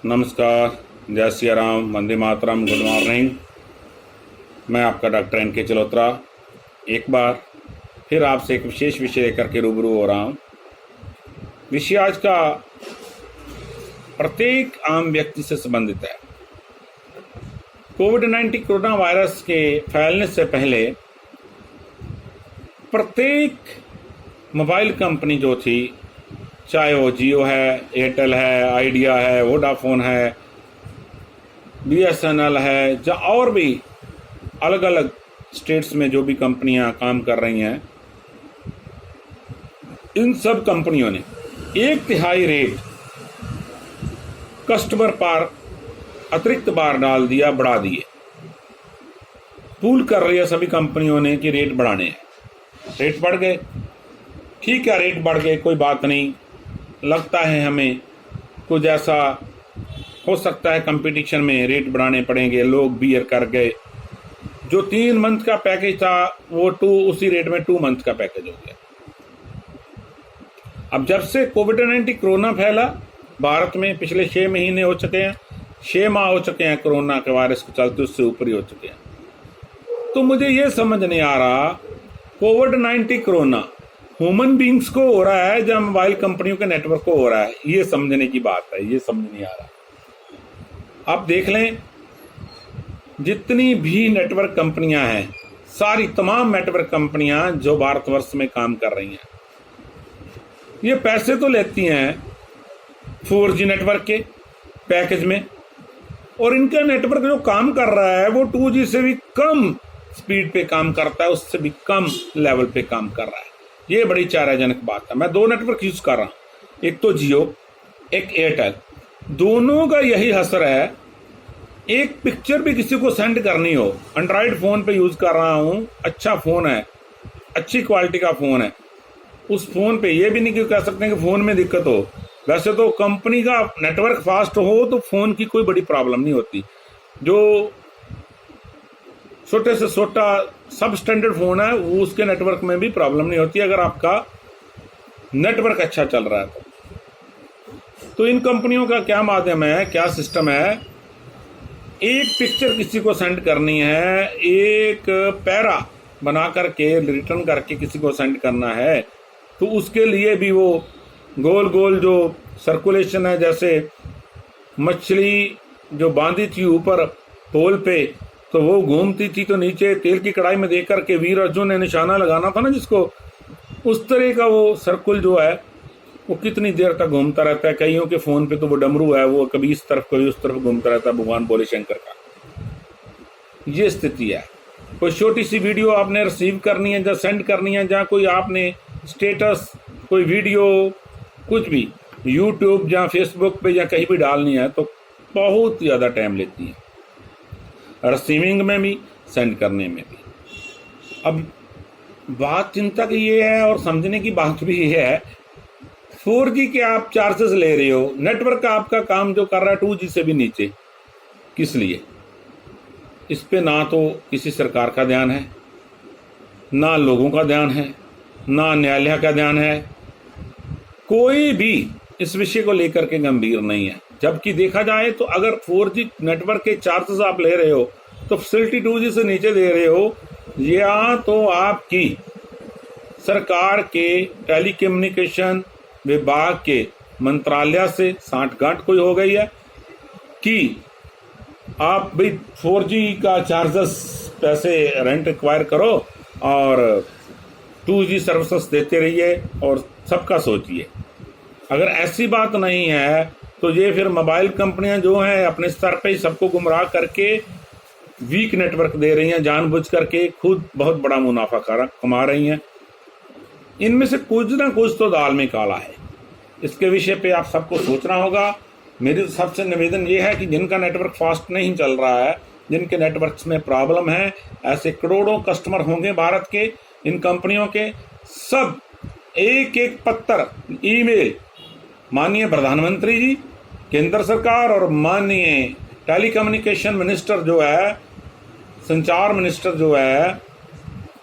नमस्कार, जय Siya Ram, Vande Mataram, good morning. मैं आपका डॉक्टर एन.के. चलोत्रा एक बार फिर आपसे एक विशेष विषय लेकर के रूबरू हो रहा हूँ। विषय आज का प्रत्येक आम व्यक्ति से संबंधित है। कोविड-19 कोरोना वायरस के फैलने से पहले प्रत्येक मोबाइल कंपनी जो थी, चाहे वो जियो है, एयरटेल है, आइडिया है, वोडाफोन है, बीएसएनएल है, या और भी अलग अलग स्टेट्स में जो भी कंपनियां काम कर रही हैं, इन सब कंपनियों ने 1/3 रेट कस्टमर पर अतिरिक्त बार डाल दिया, बढ़ा दिए। पूल कर रही है सभी कंपनियों ने कि रेट बढ़ाने हैं। रेट बढ़ गए, ठीक है, रेट बढ़ गए, कोई बात नहीं। लगता है हमें कुछ ऐसा हो सकता है कंपटीशन में रेट बढ़ाने पड़ेंगे, लोग बियर कर गए। जो 3 मंथ का पैकेज था वो उसी रेट में 2 मंथ का पैकेज हो गया। अब जब से कोविड-19 कोरोना फैला भारत में, पिछले 6 महीने हो चुके हैं, 6 माह हो चुके हैं कोरोना के वायरस के चलते, उससे ऊपर ही हो चुके हैं। तो मुझे ये समझ नहीं आ रहा कोविड-19 कोरोना ह्यूमन बींग्स को हो रहा है या मोबाइल कंपनियों के नेटवर्क को हो रहा है। ये समझने की बात है, ये समझ नहीं आ रहा। आप देख लें, जितनी भी नेटवर्क कंपनियां हैं, सारी तमाम नेटवर्क कंपनियां जो भारतवर्ष में काम कर रही हैं, ये पैसे तो लेती हैं 4G नेटवर्क के पैकेज में, और इनका नेटवर्क जो काम कर रहा है वो 2G से भी कम स्पीड पे काम करता है, उससे भी कम लेवल पे काम कर रहा है। ये बड़ी चिंताजनक बात है। मैं 2 नेटवर्क यूज कर रहा हूँ, एक तो जियो, एक एयरटेल। दोनों का यही असर है। एक पिक्चर भी किसी को सेंड करनी हो, एंड्रॉइड फोन पे यूज कर रहा हूँ, अच्छा फोन है, अच्छी क्वालिटी का फोन है, उस फोन पे ये भी नहीं कह सकते कि फोन में दिक्कत हो। वैसे तो कंपनी का नेटवर्क फास्ट हो तो फोन की कोई बड़ी प्रॉब्लम नहीं होती। जो छोटे से छोटा सब स्टैंडर्ड फोन है वो, उसके नेटवर्क में भी प्रॉब्लम नहीं होती अगर आपका नेटवर्क अच्छा चल रहा है तो इन कंपनियों का क्या माध्यम है, क्या सिस्टम है? एक पिक्चर किसी को सेंड करनी है, एक पैरा बना करके रिटर्न करके किसी को सेंड करना है, तो उसके लिए भी वो गोल गोल जो सर्कुलेशन है, जैसे मछली जो बांधी थी ऊपर पोल पे, तो वो घूमती थी तो नीचे तेल की कढ़ाई में देकर के वीर अर्जुन ने निशाना लगाना था ना जिसको, उस तरह का वो सर्कुल जो है वो कितनी देर तक घूमता रहता है। कईयों के फोन पे तो वो डमरू है, वो कभी इस तरफ कभी उस तरफ घूमता रहता है, भगवान बोले शंकर का। ये स्थिति है। कोई छोटी सी वीडियो आपने रिसीव करनी है या सेंड करनी है, जहाँ कोई आपने स्टेटस, कोई वीडियो, कुछ भी यूट्यूब या फेसबुक पे या कहीं भी डालनी है तो बहुत ज़्यादा टाइम लेती है, रिसीविंग में भी, सेंड करने में भी। अब बात चिंता की ये है और समझने की बात भी ये है, 4G के आप चार्जेस ले रहे हो, नेटवर्क का आपका काम जो कर रहा है 2G से भी नीचे, किस लिए? इस पे ना तो किसी सरकार का ध्यान है, ना लोगों का ध्यान है, ना न्यायालय का ध्यान है, कोई भी इस विषय को लेकर के गंभीर नहीं है। जबकि देखा जाए तो अगर 4G नेटवर्क के चार्जेस आप ले रहे हो तो फैसिलिटी 2G से नीचे दे रहे हो, या तो आपकी सरकार के टेलीकम्युनिकेशन विभाग के मंत्रालय से सांठगांठ कोई हो गई है कि आप भाई 4G का चार्जेस पैसे रेंट एक्वायर करो और 2G सर्विसेज देते रहिए और सबका सोचिए। अगर ऐसी बात नहीं है तो ये फिर मोबाइल कंपनियां जो हैं अपने स्तर पे ही सबको गुमराह करके वीक नेटवर्क दे रही हैं, जानबूझ करके खुद बहुत बड़ा मुनाफा कमा रही हैं। इनमें से कुछ ना कुछ तो दाल में काला है। इसके विषय पे आप सबको सोचना होगा। मेरी सबसे निवेदन ये है कि जिनका नेटवर्क फास्ट नहीं चल रहा है, जिनके नेटवर्क्स में प्रॉब्लम है, ऐसे करोड़ों कस्टमर होंगे भारत के, इन कंपनियों के, सब एक एक पत्र, ईमेल माननीय प्रधानमंत्री जी, केंद्र सरकार और माननीय टेलीकम्युनिकेशन मिनिस्टर जो है, संचार मिनिस्टर जो है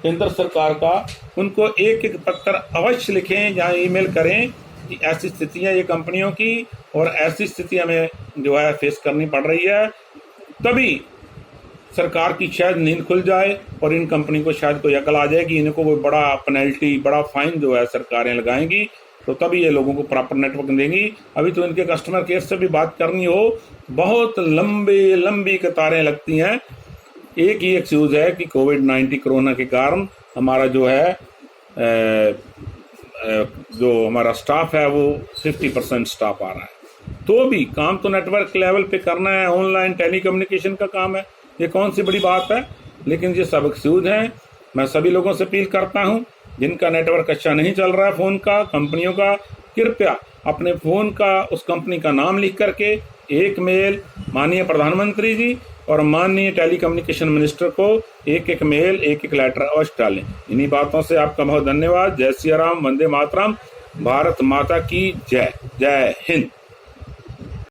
केंद्र सरकार का, उनको एक एक पत्र अवश्य लिखें या ईमेल करें कि ऐसी स्थिति है ये कंपनियों की, और ऐसी स्थिति हमें जो है फेस करनी पड़ रही है, तभी सरकार की शायद नींद खुल जाए और इन कंपनी को शायद कोई अकल आ जाएगी, इनको कोई बड़ा पेनल्टी, बड़ा फाइन जो है सरकारें लगाएंगी, तो तभी ये लोगों को प्रॉपर नेटवर्क देंगी। अभी तो इनके कस्टमर केयर से भी बात करनी हो, बहुत लंबी कतारें लगती हैं। एक ही एक्सक्यूज है कि कोविड-19 कोरोना के कारण हमारा जो है जो हमारा स्टाफ है वो 50% स्टाफ आ रहा है, तो भी काम तो नेटवर्क लेवल पे करना है, ऑनलाइन टेलीकम्युनिकेशन का काम है, ये कौन सी बड़ी बात है। लेकिन ये सब एक्सक्यूज हैं। मैं सभी लोगों से अपील करता हूं, जिनका नेटवर्क अच्छा नहीं चल रहा है फ़ोन का, कंपनियों का, कृपया अपने फ़ोन का उस कंपनी का नाम लिख करके एक मेल माननीय प्रधानमंत्री जी और माननीय टेलीकम्युनिकेशन मिनिस्टर को एक मेल, एक लेटर अवश्य डालें। इन्हीं बातों से आपका बहुत धन्यवाद। जय सिया राम, वंदे मातरम, भारत माता की जय। जय हिंद।